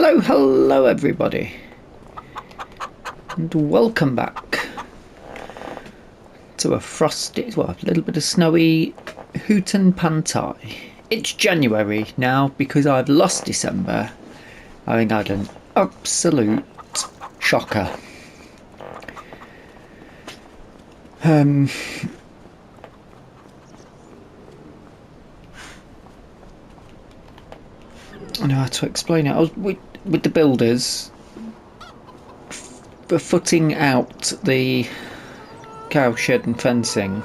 Hello everybody, and welcome back to a frosty, well, a little bit of snowy Hutan Pantai. It's January now because I've lost December, having had an absolute shocker. I know how to explain it. I was with the builders for footing out the cow shed and fencing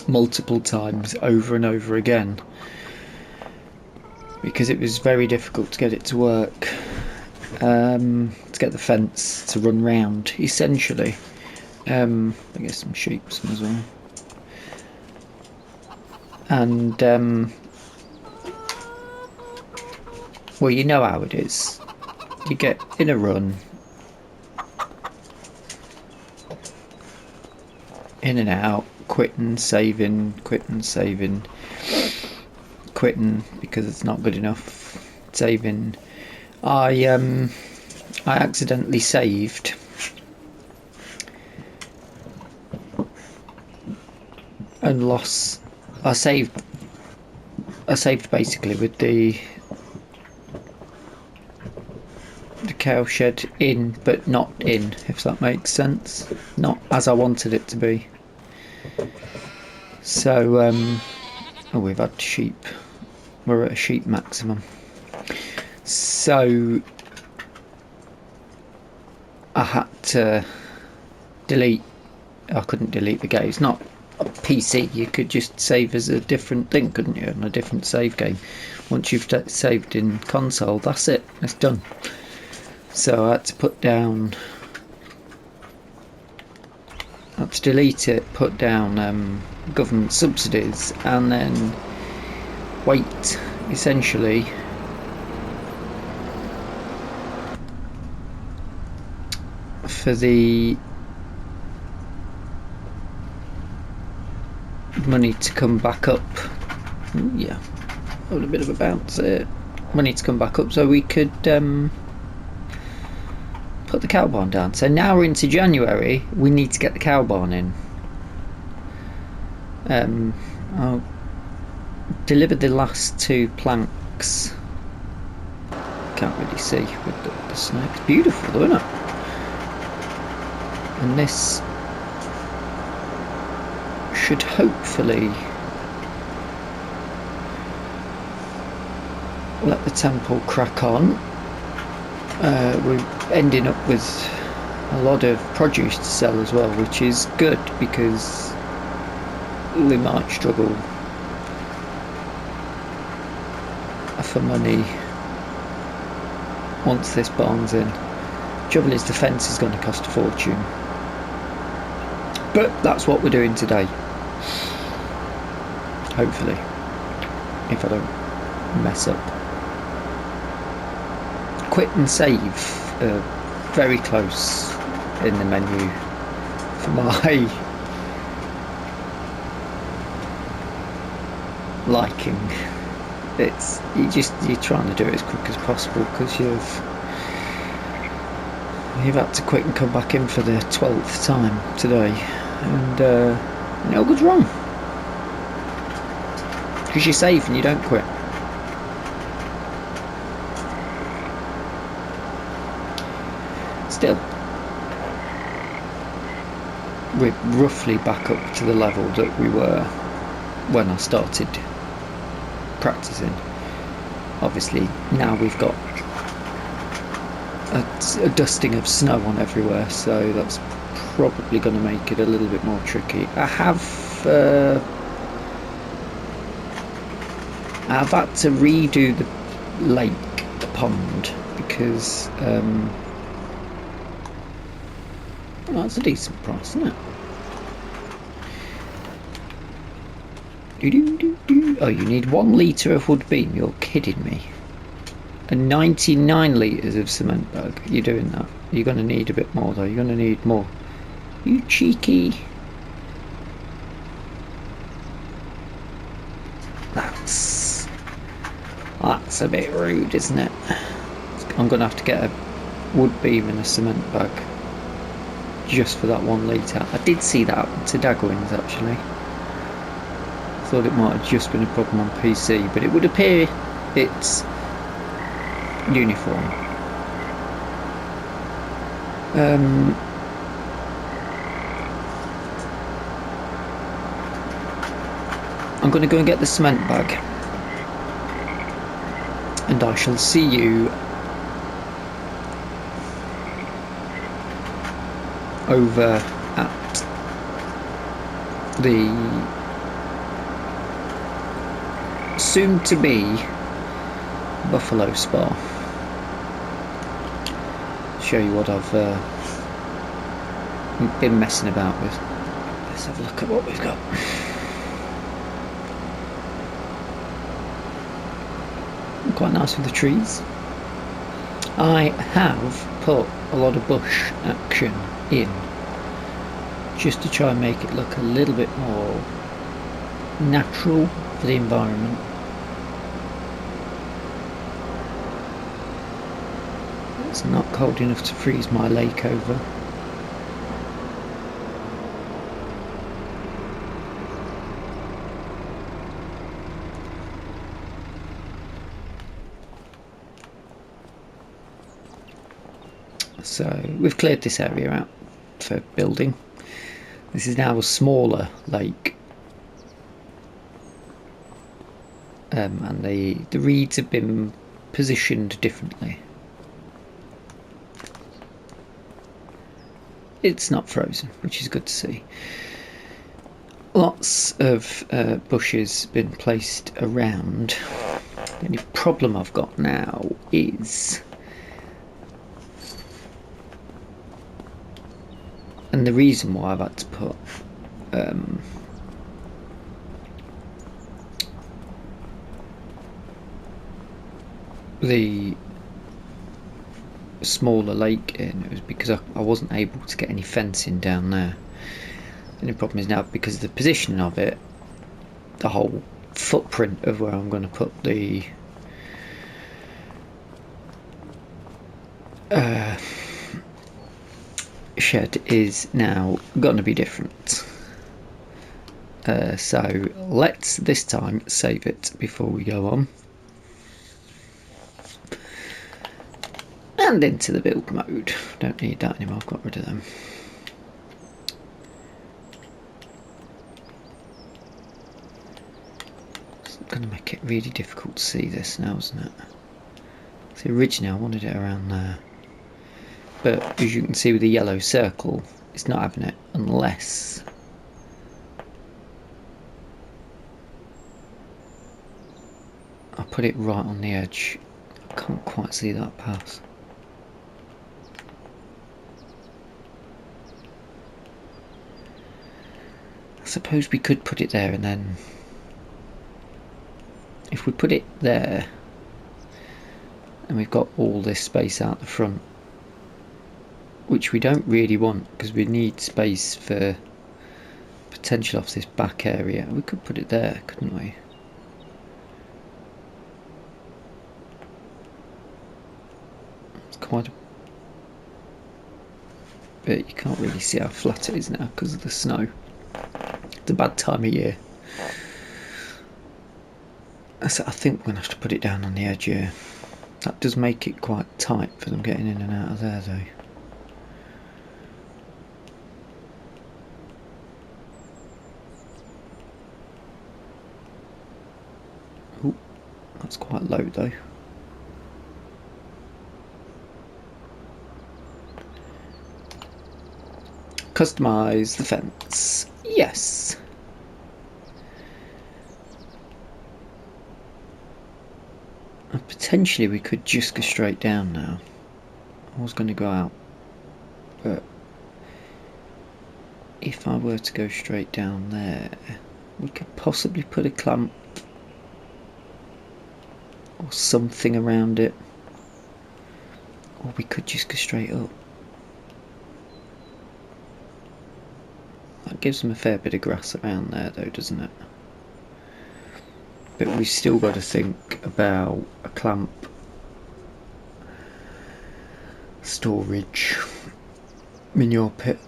multiple times over and over again because it was very difficult to get it to work, to get the fence to run round essentially. I guess some sheep as well, and well, you know how it is. You get in a run, in and out, quitting, saving, quitting because it's not good enough, saving. I accidentally saved and lost. I saved basically with the cow shed in, but not in, if that makes sense. Not as I wanted it to be. So, oh, we've had sheep. We're at a sheep maximum. So, I had to delete. I couldn't delete the game. It's not a PC. You could just save as a different thing, couldn't you? On a different save game. Once you've saved in console, that's it. It's done. So I had to put down, I had to delete it, put down government subsidies, and then wait, essentially, for the money to come back up. Ooh, yeah, a little bit of a bounce there. Money to come back up so we could put the cow barn down. So now we're into January, we need to get the cow barn in. I'll deliver the last 2 planks. Can't really see with the snow. It's beautiful though, isn't it? And this should hopefully let the temple crack on. We're ending up with a lot of produce to sell as well, which is good because we might struggle for money once this barn's in. Trouble is, the fence is going to cost a fortune, but that's what we're doing today. Hopefully, if I don't mess up. Quit and save, very close in the menu for my liking. It's you're trying to do it as quick as possible because you've had to quit and come back in for the 12th time today, and no good's wrong because you save and you don't quit. Still, we're roughly back up to the level that we were when I started practicing. Obviously now we've got a dusting of snow on everywhere, so that's probably going to make it a little bit more tricky. I've had to redo the lake, the pond, because well, that's a decent price, isn't it? Oh, you need 1 litre of wood beam. You're kidding me. And 99 litres of cement bag. You're doing that. You're going to need a bit more though. You're going to need more. You cheeky. That's That's a bit rude, isn't it? I'm going to have to get a wood beam and a cement bag just for that 1 litre. I did see that to Dagwins actually. Thought it might have just been a problem on PC, but it would appear it's uniform. I'm going to go and get the cement bag, and I shall see you over at the soon-to-be Buffalo Spa. Show you what I've been messing about with. Let's have a look at what we've got. Quite nice with the trees. I have put a lot of bush action in just to try and make it look a little bit more natural for the environment. It's not cold enough to freeze my lake over. So we've cleared this area out for building. This is now a smaller lake, and the reeds have been positioned differently. It's not frozen, which is good to see. Lots of bushes been placed around. The only problem I've got now is, and the reason why I've had to put the smaller lake in, it was because I wasn't able to get any fencing down there. And the problem is now, because of the positioning of it, the whole footprint of where I'm going to put the shed is now going to be different. So let's this time save it before we go on. And into the build mode. Don't need that anymore, I've got rid of them. It's going to make it really difficult to see this now, isn't it? See, originally I wanted it around there, but as you can see with the yellow circle, it's not having it unless I put it right on the edge. I can't quite see that pass. I suppose we could put it there, and then if we put it there and we've got all this space out the front, which we don't really want because we need space for potential off this back area, we could put it there, couldn't we? It's quite a bit. You can't really see how flat it is now because of the snow. It's a bad time of year. So I think we're going to have to put it down on the edge here. That does make it quite tight for them getting in and out of there though. Ooh, that's quite low though. Customise the fence. Yes. And potentially we could just go straight down now. I was going to go out, but if I were to go straight down there, we could possibly put a clamp or something around it, or we could just go straight up. That gives them a fair bit of grass around there though, doesn't it? but we've still got to think about a clamp, storage, manure pit,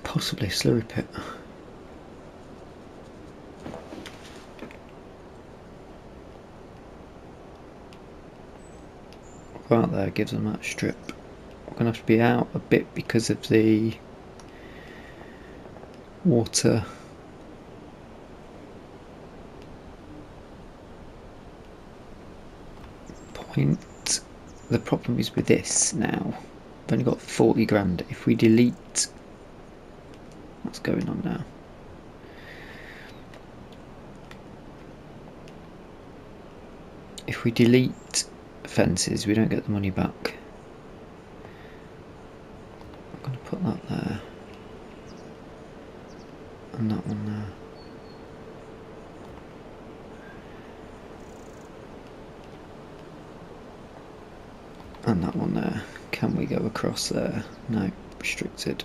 possibly a slurry pit. Right there gives them that strip. We're going to have to be out a bit because of the water point. The problem is with this now, I've only got 40 grand. If we delete, what's going on now? If we delete fences, we don't get the money back. I'm going to put that there and that one there. And that one there. Can we go across there? No, restricted.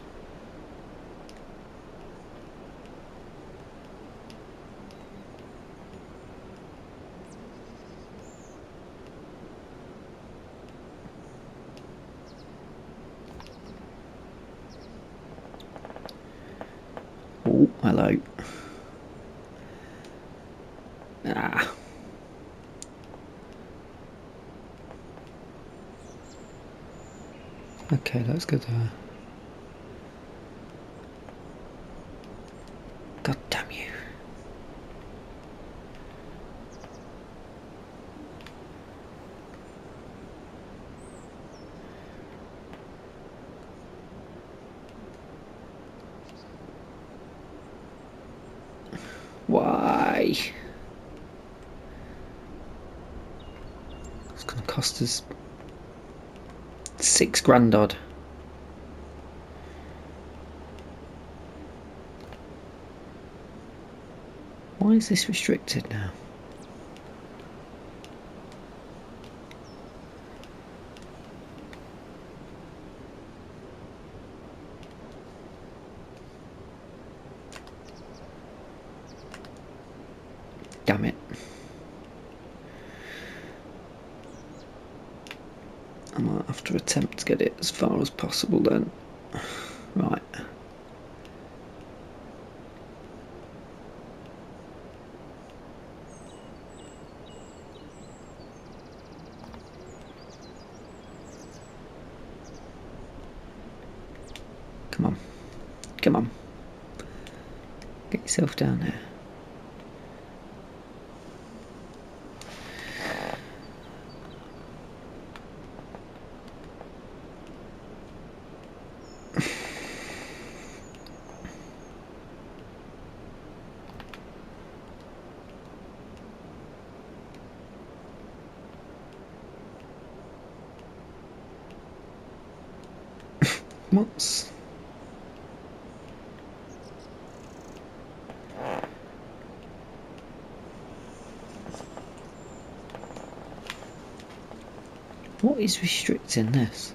Oh, hello. Ah. Okay, let's go there. God damn you. Why? It's going to cost us 6 grand odd. Why is this restricted now? Damn it. I might have to attempt to get it as far as possible then. Right. Come on. Come on. Get yourself down there. What's... What is restricting this?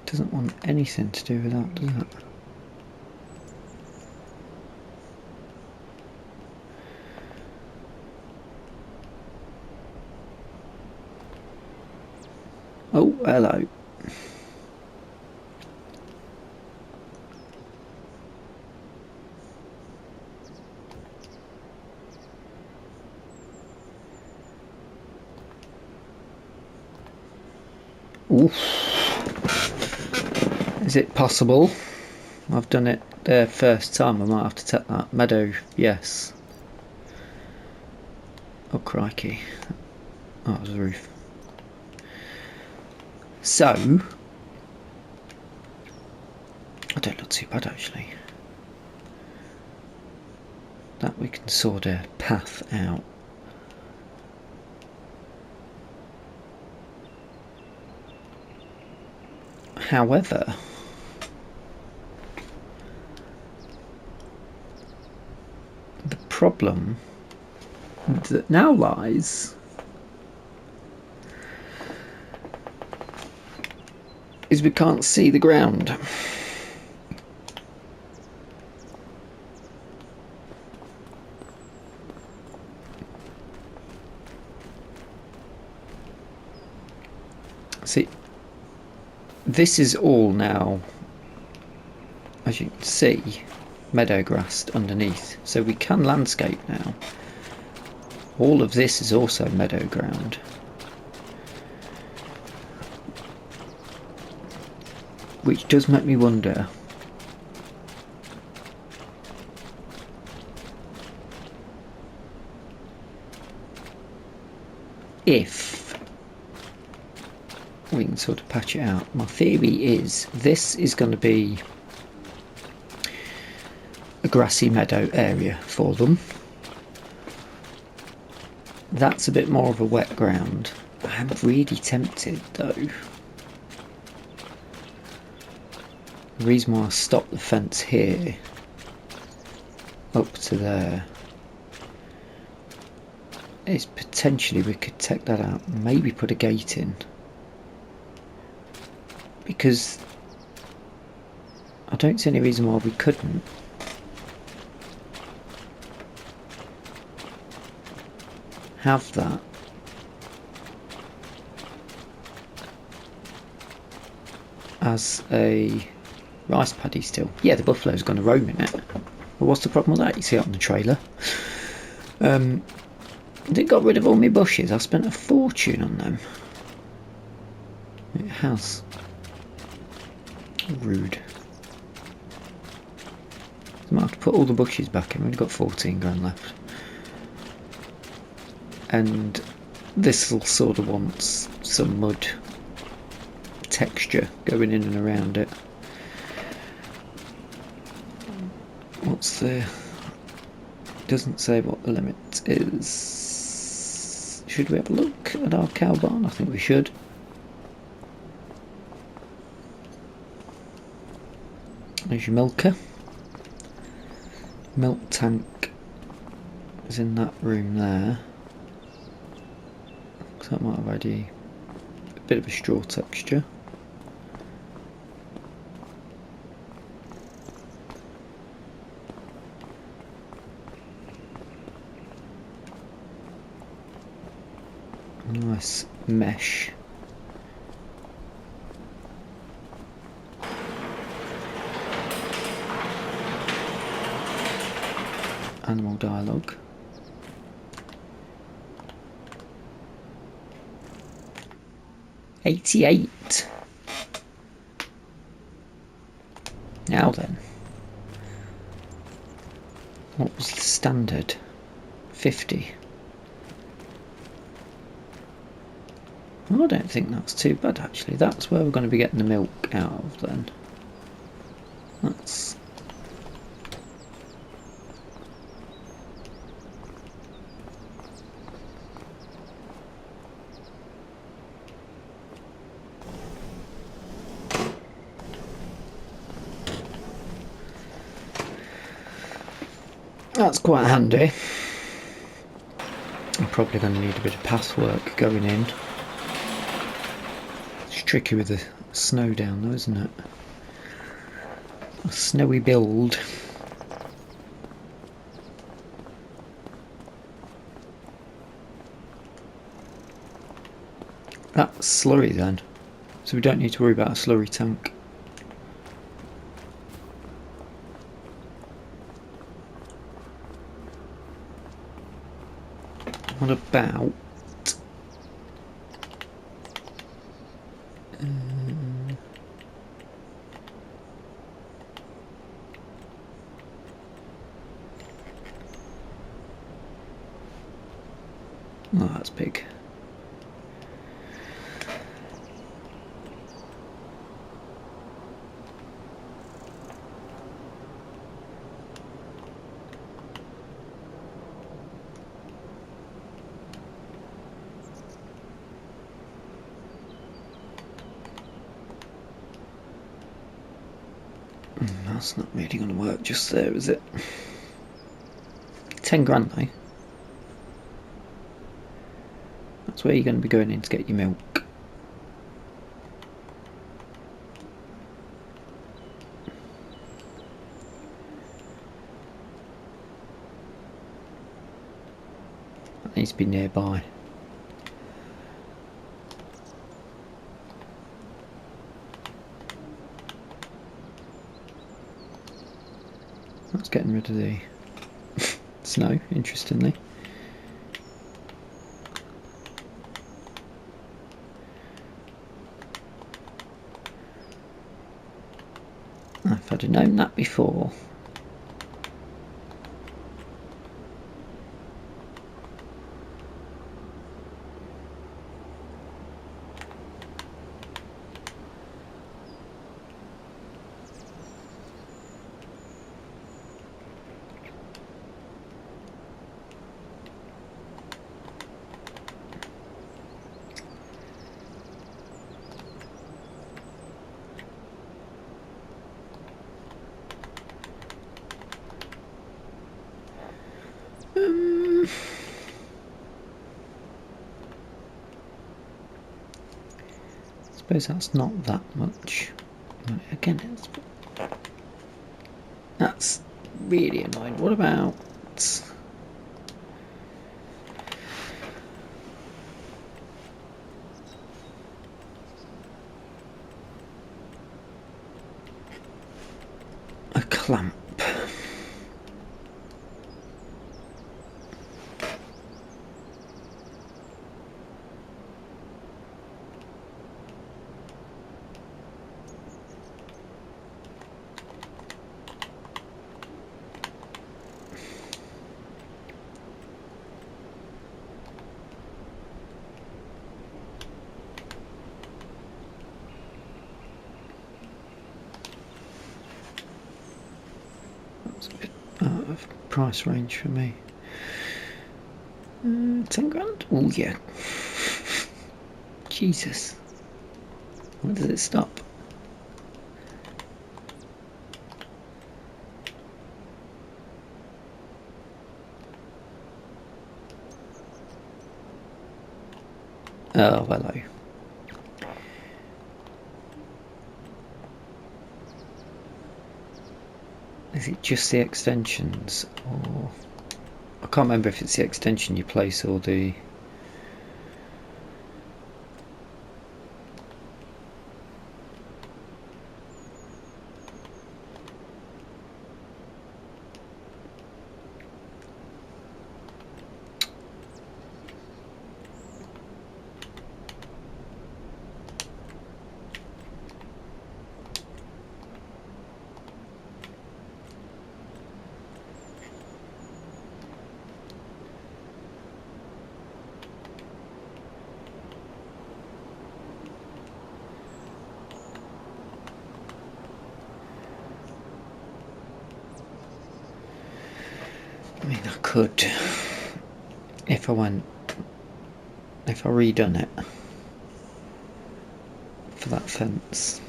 Doesn't want anything to do with that, does it? Oh, hello. Oof. Is it possible? I've done it the first time. I might have to take that. Meadow, yes. Oh, crikey. Oh, it was a roof. So, I don't look too bad actually. That we can sort a path out. However, the problem that now lies is we can't see the ground. See, this is all now, as you can see, meadow grass underneath, so we can landscape now. All of this is also meadow ground. Which does make me wonder if we can sort of patch it out. My theory is this is going to be a grassy meadow area for them. That's a bit more of a wet ground. I'm really tempted though. The reason why I stopped the fence here up to there is potentially we could take that out and maybe put a gate in, because I don't see any reason why we couldn't. Have that as a rice paddy still. Yeah, the buffalo's going to roam in it. Well, what's the problem with that? You see it on the trailer. It got rid of all my bushes. I spent a fortune on them. It has. Rude. I might have to put all the bushes back in. We've got 14 grand left. And this will sort of want some mud texture going in and around it. What's the... doesn't say what the limit is. Should we have a look at our cow barn? I think we should. There's your milker. Milk tank is in that room there. So that might have already a bit of a straw texture. Nice mesh. Animal dialogue. $88. Now then, what was the standard? 50. Well, I don't think that's too bad actually. That's where we're going to be getting the milk out of then. That's... that's quite handy. I'm probably going to need a bit of pathwork going in. It's tricky with the snow down though, isn't it? A snowy build. That's slurry then, so we don't need to worry about a slurry tank. What about oh, that's big. That's not really going to work just there, is it? 10 grand though. That's where you're going to be going in to get your milk. That needs to be nearby. That's getting rid of the snow, interestingly. If I'd have known that before. I suppose that's not that much. Again, that's really annoying. What about a clamp? That's a bit out of price range for me. 10 grand? Oh yeah. Jesus. Where does it stop? Oh, hello. Is it just the extensions, or I can't remember if it's the extension you place or the I mean, I could, if I redone it for that fence.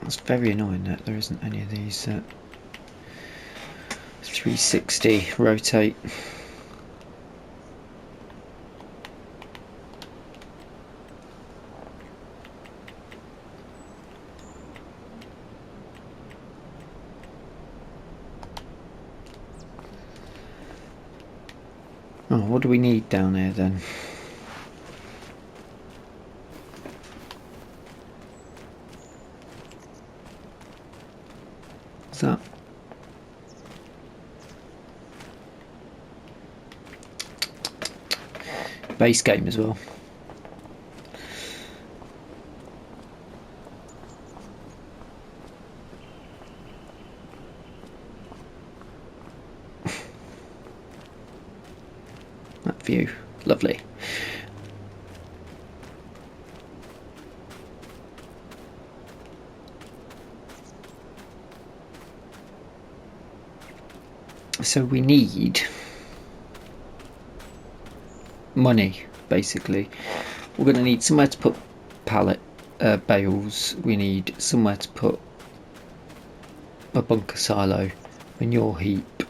It's very annoying that there isn't any of these 360 rotate. Oh, what do we need down here then? Is that base game as well? That view, lovely. So we need money, basically. We're going to need somewhere to put bales. We need somewhere to put a bunker silo, manure heap,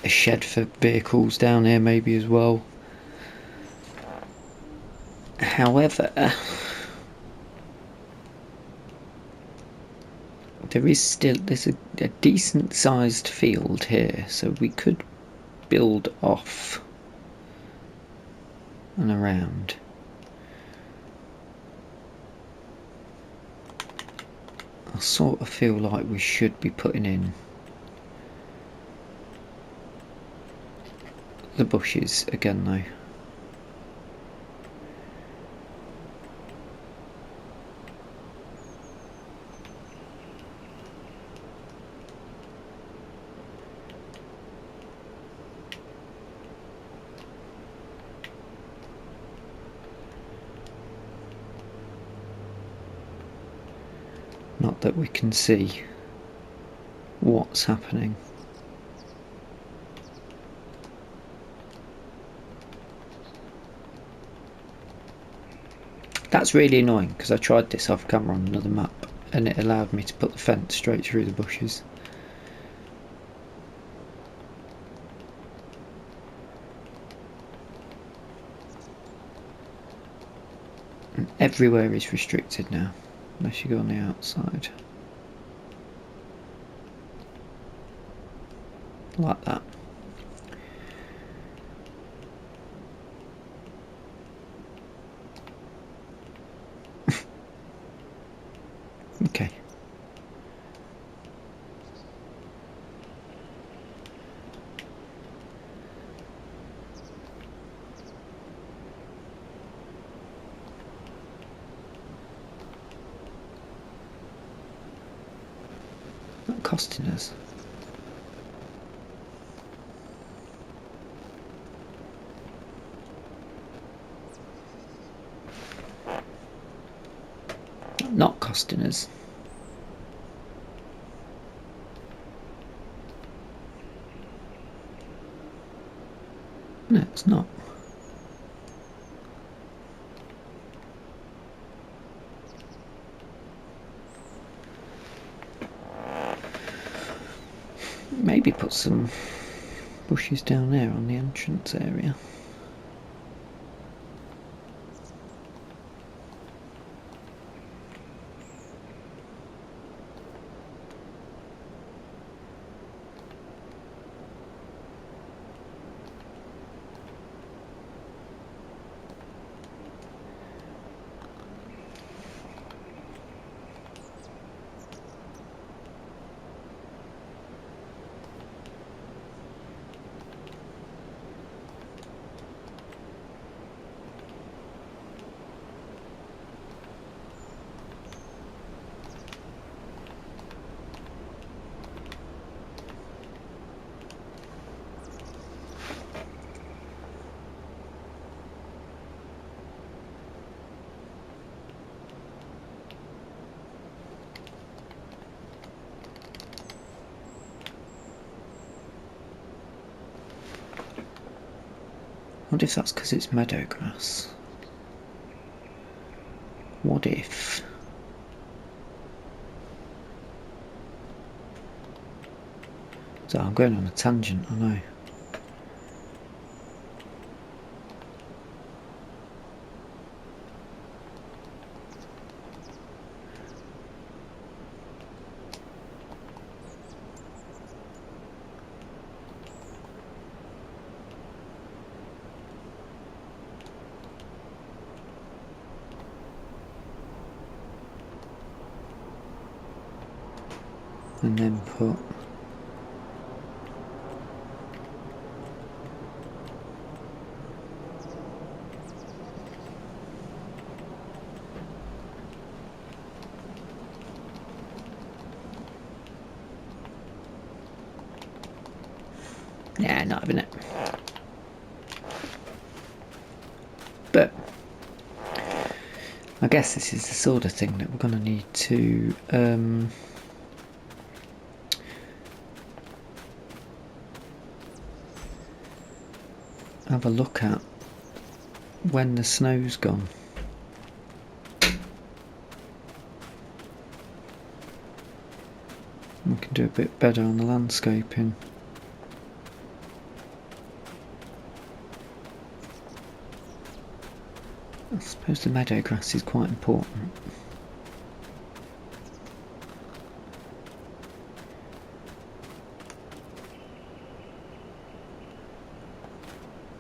a shed for vehicles down here maybe as well. However, there's a decent sized field here, so we could build off and around. I sort of feel like we should be putting in the bushes again though. Not that we can see what's happening. That's really annoying because I tried this off camera on another map and it allowed me to put the fence straight through the bushes. And everywhere is restricted now, unless you go on the outside. Like that. Okay. Not costing us. Not costing us. No, it's not. Maybe put some bushes down there on the entrance area. What if that's because it's meadow grass? What if? So I'm going on a tangent, I know. And then put yeah, not having it. But I guess this is the sort of thing that we're going to need to have a look at when the snow's gone. We can do a bit better on the landscaping. I suppose the meadow grass is quite important.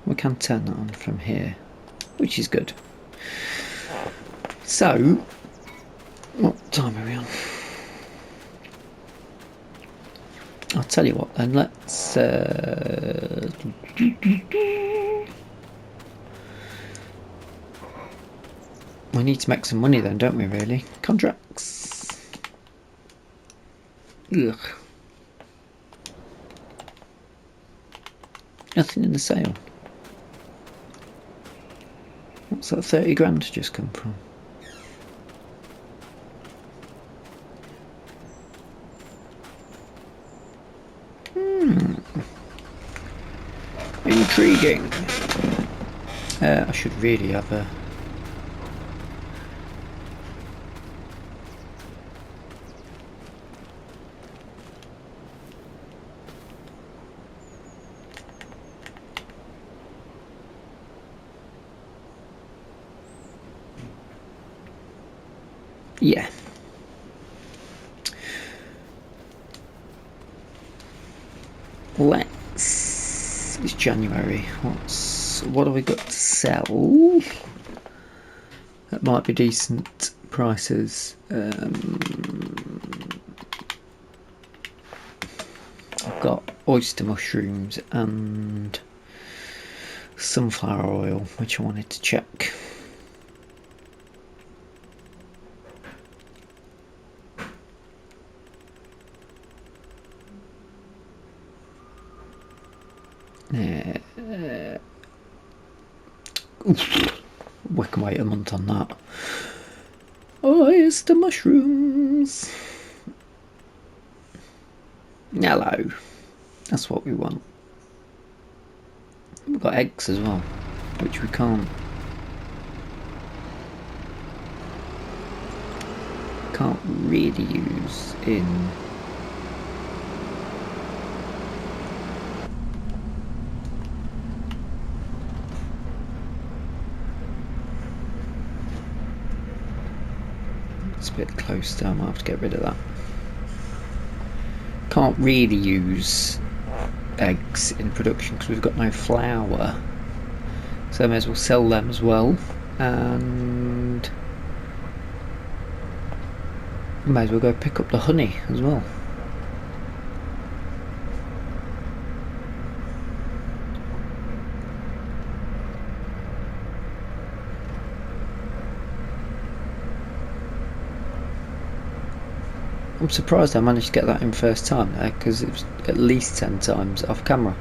We can turn that on from here, which is good. So, what time are we on? I'll tell you what then, let's we need to make some money then, don't we, really? Contracts. Ugh. Nothing in the sale. What's that 30 grand just come from? Intriguing. I should really have a... Yeah. Let's... It's January. What have we got to sell? That might be decent prices. I've got oyster mushrooms and sunflower oil, which I wanted to check. We can wait a month on that. Oyster mushrooms. Hello. That's what we want. We've got eggs as well, which we can't really use in it's a bit close there. I might have to get rid of that. Can't really use eggs in production because we've got no flour, so I may as well sell them as well, and may as well go pick up the honey as well. I'm surprised I managed to get that in first time there, because it was at least 10 times off camera.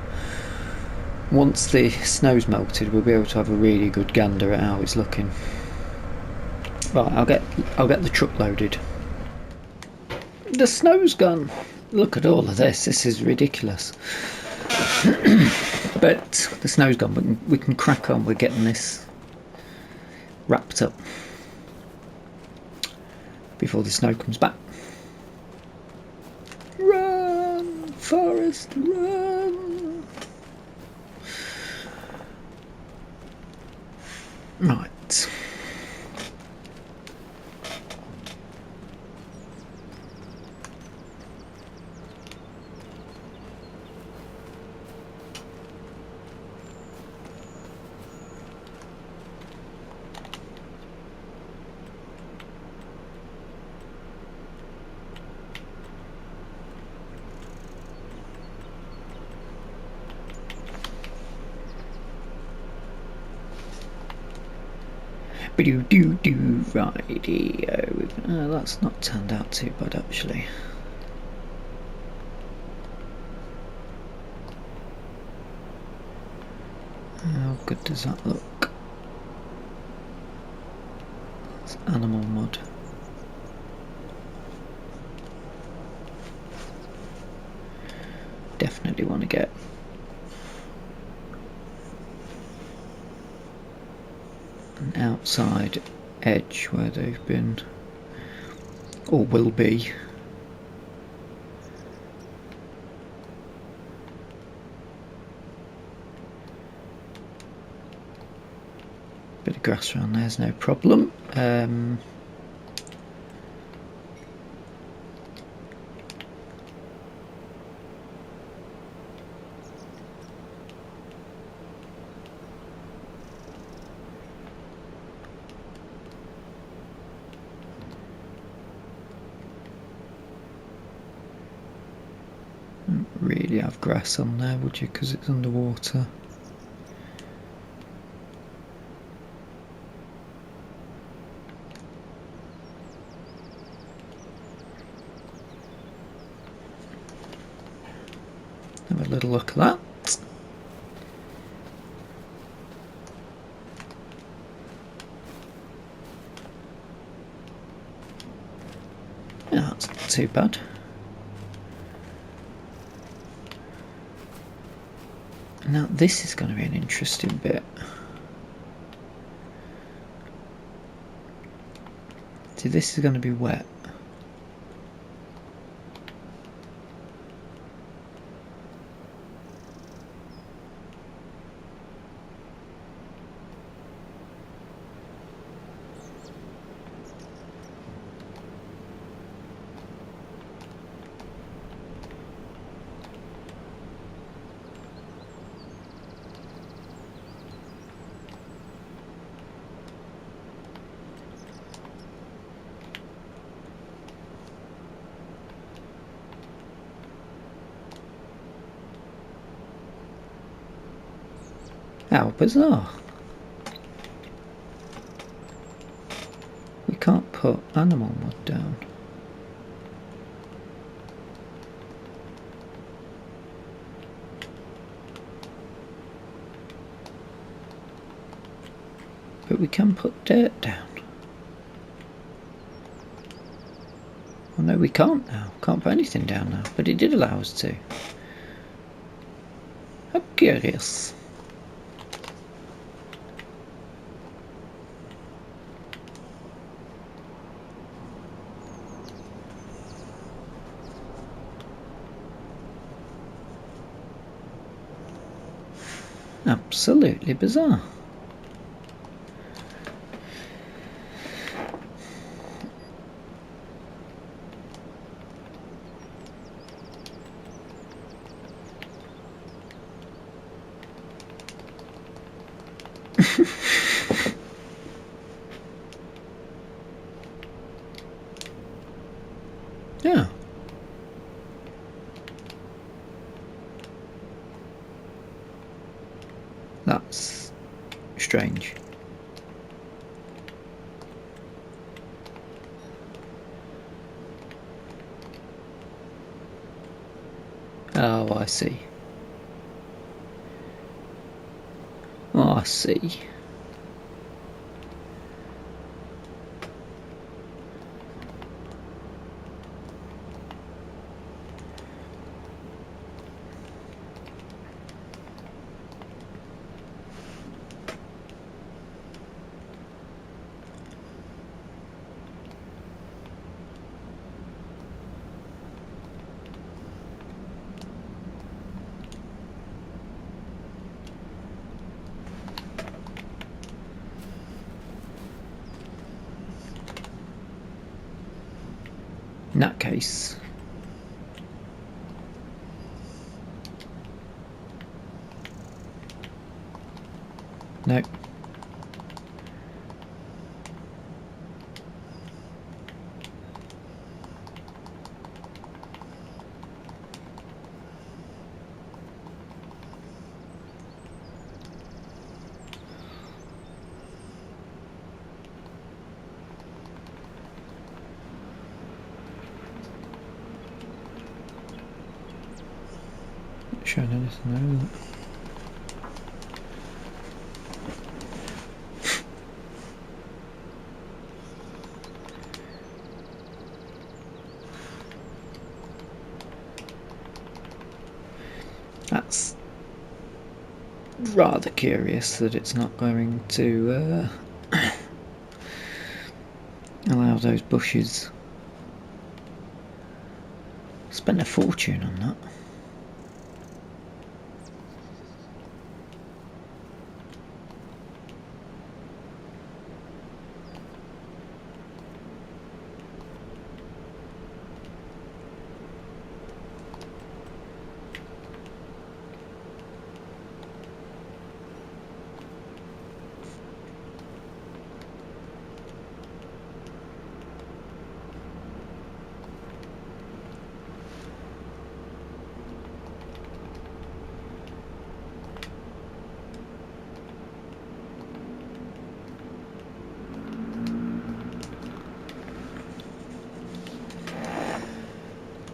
Once the snow's melted, we'll be able to have a really good gander at how it's looking. Right, I'll get the truck loaded. The snow's gone. Look at all of this. This is ridiculous. But the snow's gone. We can crack on with getting this wrapped up before the snow comes back. Run, Forest, run! Right. Righty-o. That's not turned out too bad actually. How good does that look? It's animal mud. Definitely want to get an outside edge where they've been or will be. Bit of grass around there's no problem. Don't really have grass on there, would you, because it's underwater? Have a little look at that. Yeah, that's not too bad. Now this is going to be an interesting bit. See, this is going to be wet. How bizarre. We can't put animal mud down. But we can put dirt down. Oh no, we can't now. Can't put anything down now. But it did allow us to. How curious. Absolutely bizarre. Yeah. That's strange. Oh, I see. Oh, I see. In that case, no. Not showing anything there, is it? That's rather curious that it's not going to allow those bushes. Spent a fortune on that.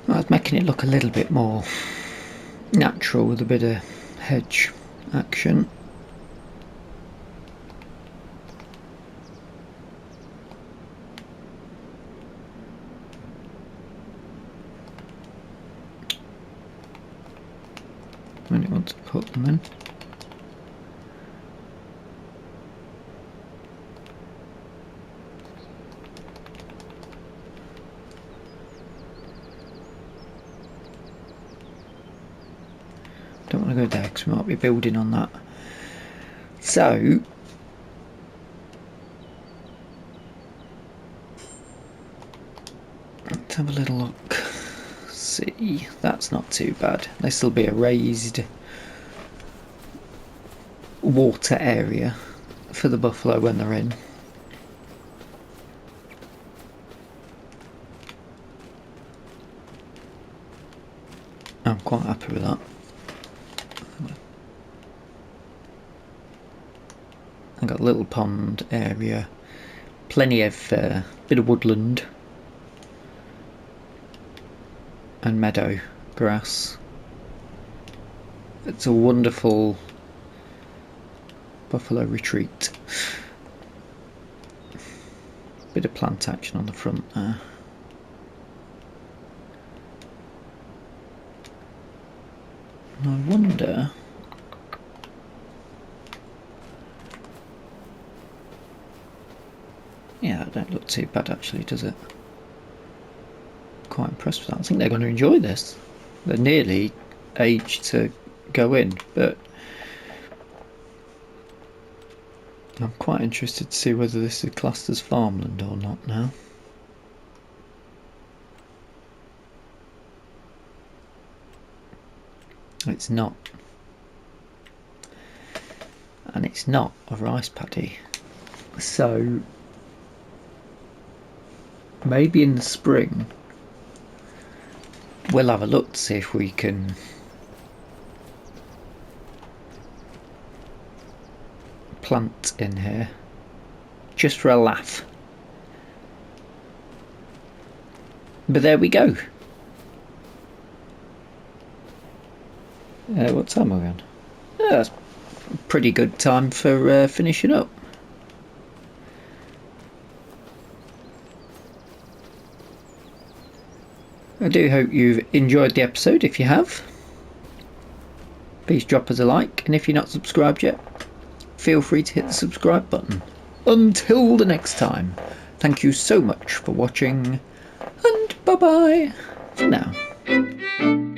I was making it look a little bit more natural with a bit of hedge action. When it wants to put them in. Don't want to go there because we might be building on that. So let's have a little look. See, that's not too bad. This will be a raised water area for the buffalo when they're in. I'm quite happy with that. I've got a little pond area, plenty of bit of woodland and meadow grass. It's a wonderful buffalo retreat. Bit of plant action on the front there. And I wonder, yeah, that don't look too bad actually, does it? Quite impressed with that. I think they're going to enjoy this. They're nearly aged to go in, but I'm quite interested to see whether this is classed as farmland or not now. It's not. And it's not a rice paddy. So maybe in the spring we'll have a look to see if we can plant in here just for a laugh. But there we go. What time are we on? That's a pretty good time for finishing up. I do hope you've enjoyed the episode. If you have, please drop us a like, and if you're not subscribed yet, feel free to hit the subscribe button. Until the next time, thank you so much for watching, and bye bye for now.